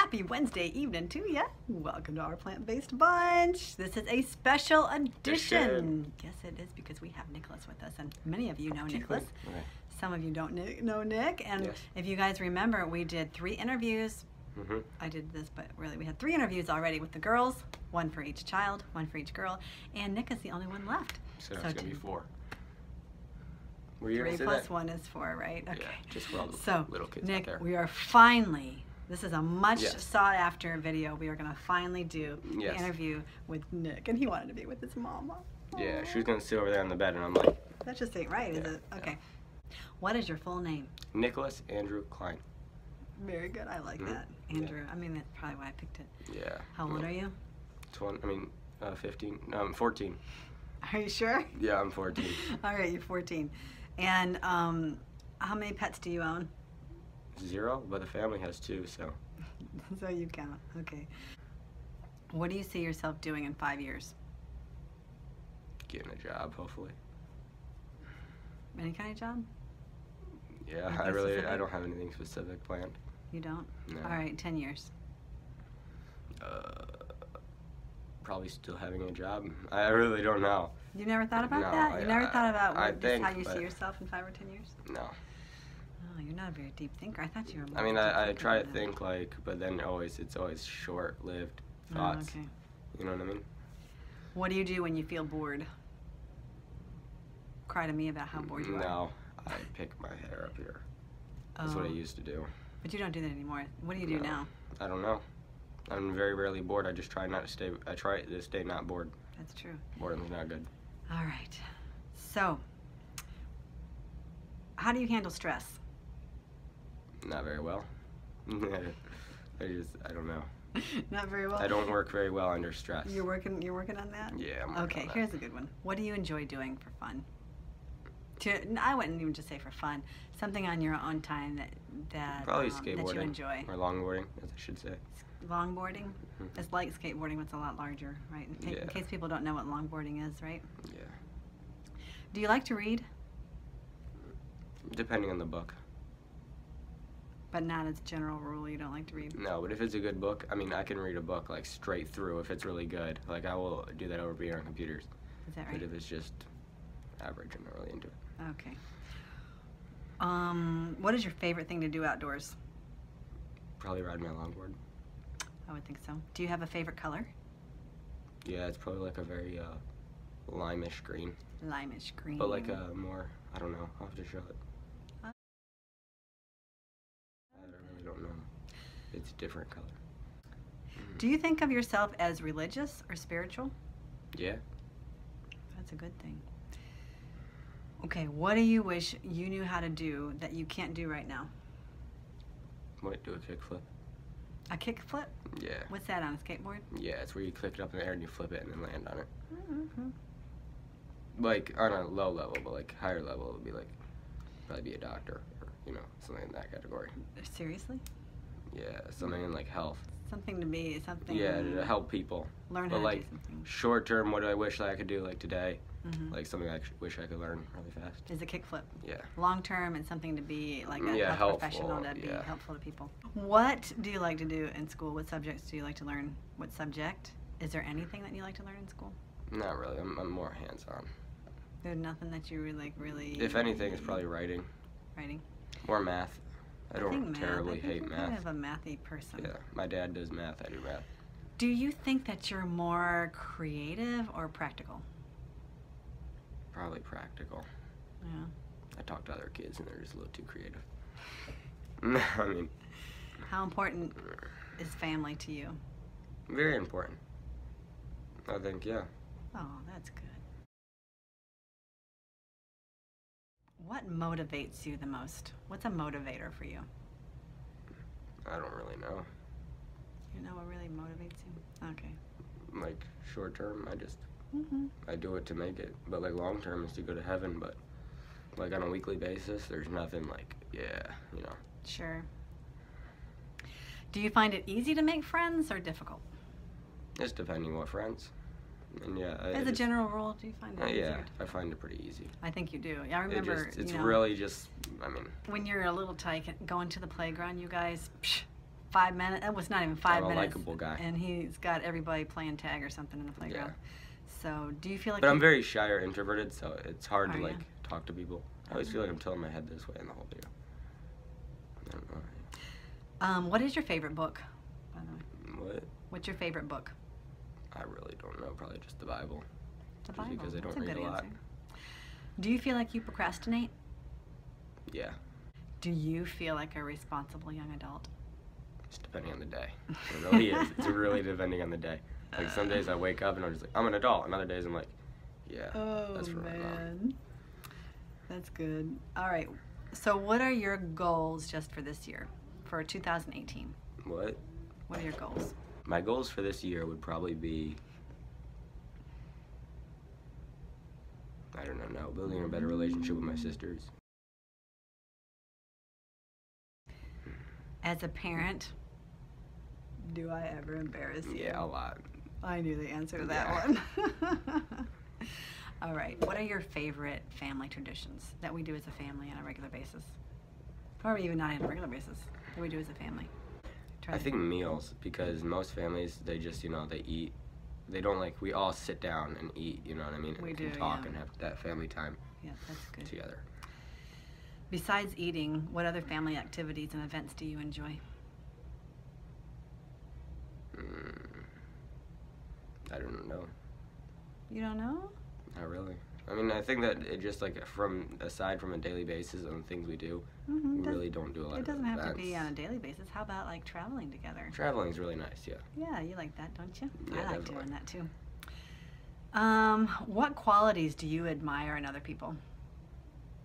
Happy Wednesday evening to ya. Welcome to our plant-based bunch. This is a special edition. Yes, it is, because we have Nicholas with us, and many of you know Nicholas. Right. Some of you don't know Nick, and yes. If you guys remember, we did 3 interviews. Mm-hmm. I did this, but really we had 3 interviews already with the girls, 1 for each child, 1 for each girl, and Nick is the only one left. So it's gonna be 4. Were 3 plus 1 is 4, right? Okay. Yeah, just for all the so, little kids Nick, out there. we are finally, this is a much Yes. sought after video. We are going to finally do Yes. the interview with Nick, and he wanted to be with his mama. Yeah, she was gonna sit over there on the bed, and I'm like, That just ain't right, is it? Okay. What is your full name? Nicholas Andrew Klein. Very good. I like that, Andrew. I mean, that's probably why I picked it. Yeah. How old are you? 15. I'm 14. Are you sure? Yeah, I'm 14. All right, you're 14. And how many pets do you own? 0, but the family has 2, so. So you count. Okay. What do you see yourself doing in 5 years? Getting a job, hopefully. Any kind of job? Yeah, Anything I don't have anything specific planned. You don't? No. All right, 10 years. Probably still having a job. I really don't know. You never thought about No, that? You never thought about how you but see yourself in 5 or 10 years? No. Oh, you're not a very deep thinker. I thought you were more I mean, deep I thinker try to than that. think like, but then it's always short-lived Oh, thoughts. okay. You know what I mean? What do you do when you feel bored? Cry to me about how bored you are. No, I pick my hair up here. That's what I used to do. But you don't do that anymore. What do you do No. now? I don't know. I'm very rarely bored. I just try not to stay. I try to stay not bored. That's true. Boredom's not good. All right. So, how do you handle stress? Not very well. I don't know. Not very well. I don't work very well under stress. You're working on that? Yeah, I'm working Okay, on that. here's a good one. What do you enjoy doing for fun? I wouldn't even just say for fun. Something on your own time that Probably that skateboarding. you enjoy. Or longboarding, as I should say. Longboarding? Mhm. It's like skateboarding, but it's a lot larger, right? In Yeah. case people don't know what longboarding is, right? Yeah. Do you like to read? Depending on the book. But not as a general rule, you don't like to read? No, but if it's a good book, I mean, I can read a book like straight through if it's really good. Like I will do that over being on computers. Is that right? But if it's just average, I'm not really into it. Okay. What is your favorite thing to do outdoors? Probably ride my longboard. I would think so. Do you have a favorite color? Yeah, it's probably like a very limeish green. Limeish green. But like a more, I don't know, I'll have to show it. I really don't know. It's a different color. Do you think of yourself as religious or spiritual? Yeah. That's a good thing. Okay, what do you wish you knew how to do that you can't do right now? Might do a kickflip. A kickflip? Yeah. What's that, on a skateboard? Yeah, it's where you click it up in the air and you flip it and then land on it. Mm-hmm. Like on a low level, but like higher level, it would be like probably be a doctor or something in that category. Seriously? Yeah, something in like health. Something to be, something... Yeah, to help people. Learn But how like to do something. short term, what do I wish that I could do like today? Mm-hmm. Like something I wish I could learn really fast. Is a kickflip. Yeah. Long term and something to be like a Yeah, health professional helpful, to be yeah. helpful to people. What do you like to do in school? What subjects do you like to learn? What subject? Is there anything that you like to learn in school? Not really. I'm more hands on. There's nothing that you really... If anything, it's probably writing Writing? or math. I think don't math. terribly I think hate you're math. kind of a mathy person. Yeah, my dad does math. I do math. Do you think that you're more creative or practical? Probably practical. Yeah. I talk to other kids and they're just a little too creative. I mean, How important is family to you? very important. I think, yeah. Oh, that's good. What motivates you the most? What's a motivator for you? I don't really know. You know what really motivates you? Okay. Like short term, Mm-hmm. I do it to make it. But like long term is to go to heaven. But like on a weekly basis, there's nothing like, yeah, you know. Sure. Do you find it easy to make friends or difficult? It's depending what friends. And yeah. As a general rule, do you find it yeah, easier? I find it pretty easy. I think you do. Yeah, I remember. It's you know, really just, I mean. when you're a little tyke going to the playground, you guys, psh, 5 minutes. It was not even 5 I'm a minutes. likable guy. And he's got everybody playing tag or something in the playground. So do you feel like? But I'm very shy or introverted, so it's hard to Are like you? talk to people. I always feel like I'm tilting my head this way in the whole video. I don't know. What is your favorite book, by the way? What? What's your favorite book? I really don't know. Probably just the Bible. The Just Bible. because I don't That's a read good a lot. answer. Do you feel like you procrastinate? Yeah. Do you feel like a responsible young adult? It's depending on the day. It really is. It's really depending on the day. Like some days I wake up and I'm just like, I'm an adult. And other days I'm like, yeah, Oh, that's for my mom. man. That's good. All right. So what are your goals just for this year, for 2018? What? What are your goals? My goals for this year would probably be, I don't know, building a better relationship with my sisters. As a parent, do I ever embarrass you? Yeah, a lot. I knew the answer to that one. All right. What are your favorite family traditions that we do as a family on a regular basis? Or even not on a regular basis, that we do as a family? I think meals, because most families, they just, they eat. They don't like, we all sit down and eat, you know what I mean? We And do, can talk yeah. and have that family time Yeah, that's good. together. Besides eating, what other family activities and events do you enjoy? I don't know. You don't know? Not really. I mean, I think that it just like aside from a daily basis and the things we do, we really don't do a lot of It doesn't have to be events. on a daily basis. How about like traveling together? Traveling is really nice, yeah. Yeah, you like that, don't you? Yeah, I like definitely. doing that too. What qualities do you admire in other people?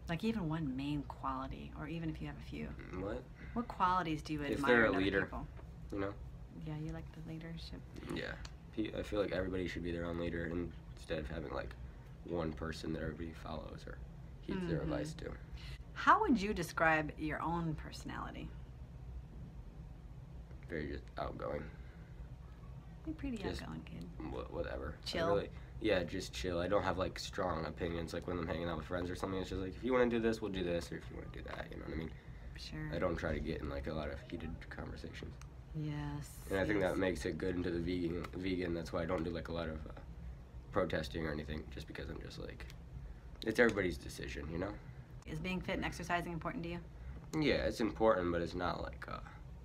Like even one main quality, or even if you have a few. What? What qualities do you admire If they're a in other leader. people? You know? Yeah, you like the leadership. Yeah. I feel like everybody should be their own leader instead of having like one person that everybody follows or heeds their advice to. How would you describe your own personality? Very just outgoing. You're pretty Just outgoing, kid. Whatever. Chill? Yeah, just chill. I don't have like strong opinions like when I'm hanging out with friends or something. It's just like, if you want to do this, we'll do this, or if you want to do that, you know what I mean? Sure. I don't try to get in like a lot of heated conversations. Yes. And I think yes. that makes it good into the vegan. That's why I don't do like a lot of protesting or anything, just because I'm just like, it's everybody's decision, you know? Is being fit and exercising important to you? Yeah, it's important, but it's not like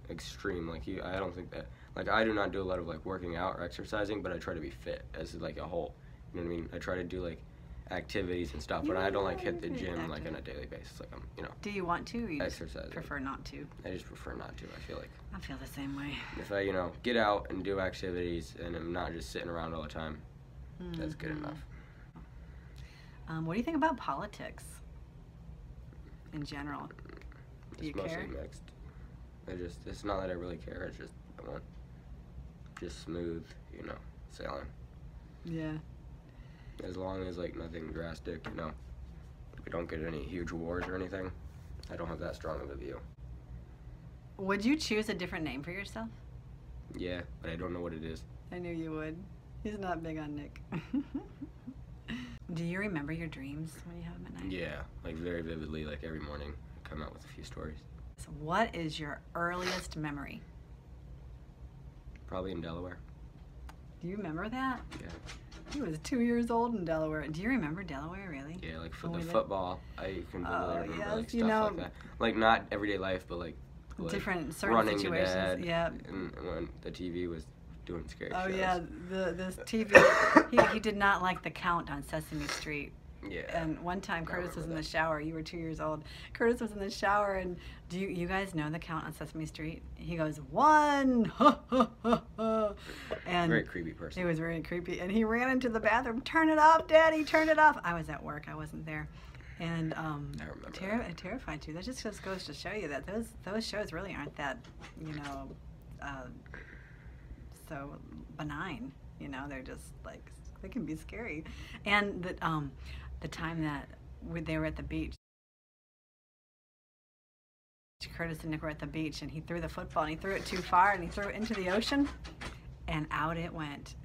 extreme. Like I don't think that, like I do not do a lot of like working out or exercising, but I try to be fit as like a whole. You know what I mean? I try to do like activities and stuff, but I don't like hit the gym like on a daily basis. Like I'm, Do you want to, or you just exercising. prefer not to? I just prefer not to. I feel like I feel the same way. if I, get out and do activities and I'm not just sitting around all the time, that's good enough. What do you think about politics in general? Do you It's mostly care? mixed. It's not that I really care. It's just I want just smooth, sailing. Yeah. As long as like nothing drastic, we don't get any huge wars or anything. I don't have that strong of a view. Would you choose a different name for yourself? Yeah, but I don't know what it is. I knew you would. He's not big on Nick. Do you remember your dreams when you have them at night? Yeah, like very vividly, like every morning, I come out with a few stories. So what is your earliest memory? Probably in Delaware. Do you remember that? Yeah. He was 2 years old in Delaware. Do you remember Delaware, really? Yeah, like for When the we lived- football, I can vividly remember like yes, stuff like that. Like not everyday life, but like Different certain running situations. to dad, Yeah. and when the TV was doing scary Oh shows. yeah, this TV. he did not like the count on Sesame Street. Yeah. And one time I Curtis was in remember the shower. You were 2 years old. Curtis was in the shower, and do you guys know the count on Sesame Street? He goes 1, ha, ha, ha, ha. And Very creepy person. it was very creepy. And he ran into the bathroom. Turn it off, Daddy. Turn it off. I was at work. I wasn't there. And I remember it terrified you. That just goes to show you that those shows really aren't that, so benign. They're just like, they can be scary. And the time that they were at the beach, Curtis and Nick were at the beach, and he threw the football, and he threw it too far, and he threw it into the ocean, and out it went.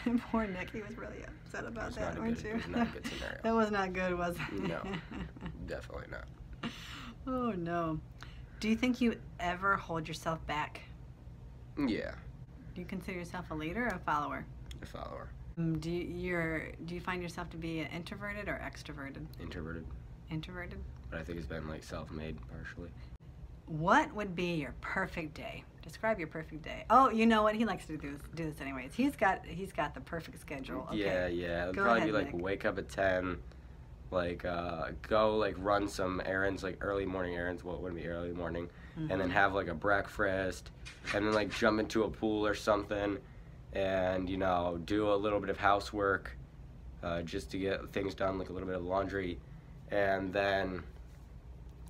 And poor Nick, he was really upset about that, weren't you? It was not a good scenario. That was not good, was it? No, definitely not. Oh, no. Do you think you ever hold yourself back Yeah. Do you consider yourself a leader or a follower? A follower. Do you find yourself to be introverted or extroverted? Introverted. Introverted? But I think it's been like self-made partially. What would be your perfect day? Describe your perfect day. Oh, you know what? He likes to do this anyways. He's got the perfect schedule. Okay. Yeah. It'd Go probably ahead, be like Nick. wake up at 10, like go like run some errands, like early morning errands. Well, it wouldn't be early morning, and then have like a breakfast, and then like jump into a pool or something, and do a little bit of housework, just to get things done, like a little bit of laundry, and then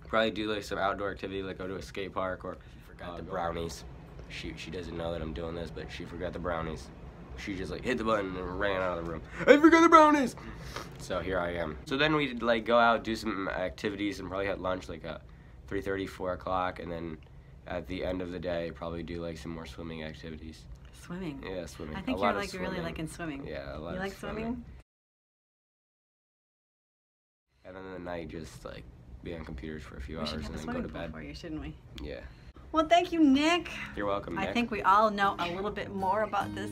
probably do like some outdoor activity, like go to a skate park or forgot the brownies. She doesn't know that I'm doing this, but she forgot the brownies. She just like hit the button and ran out of the room. I forgot the brownies! So here I am. So then we'd like go out, do some activities, and probably have lunch like at 3:30, 4 o'clock, and then at the end of the day, probably do like some more swimming activities. Swimming. Yeah, swimming. I think you're like really liking swimming. Yeah, a lot You of like swimming? And then in the night, just like be on computers for a few We hours should and have a then go swimming to pool bed. for you, shouldn't we? Yeah. Well, thank you, Nick. You're welcome, Nick. I think we all know a little bit more about this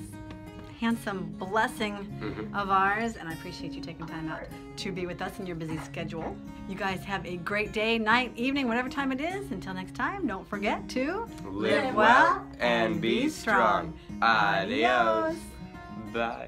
handsome blessing of ours, and I appreciate you taking time out to be with us in your busy schedule. You guys have a great day, night, evening, whatever time it is. Until next time, don't forget to live well and be strong. Adios. Bye.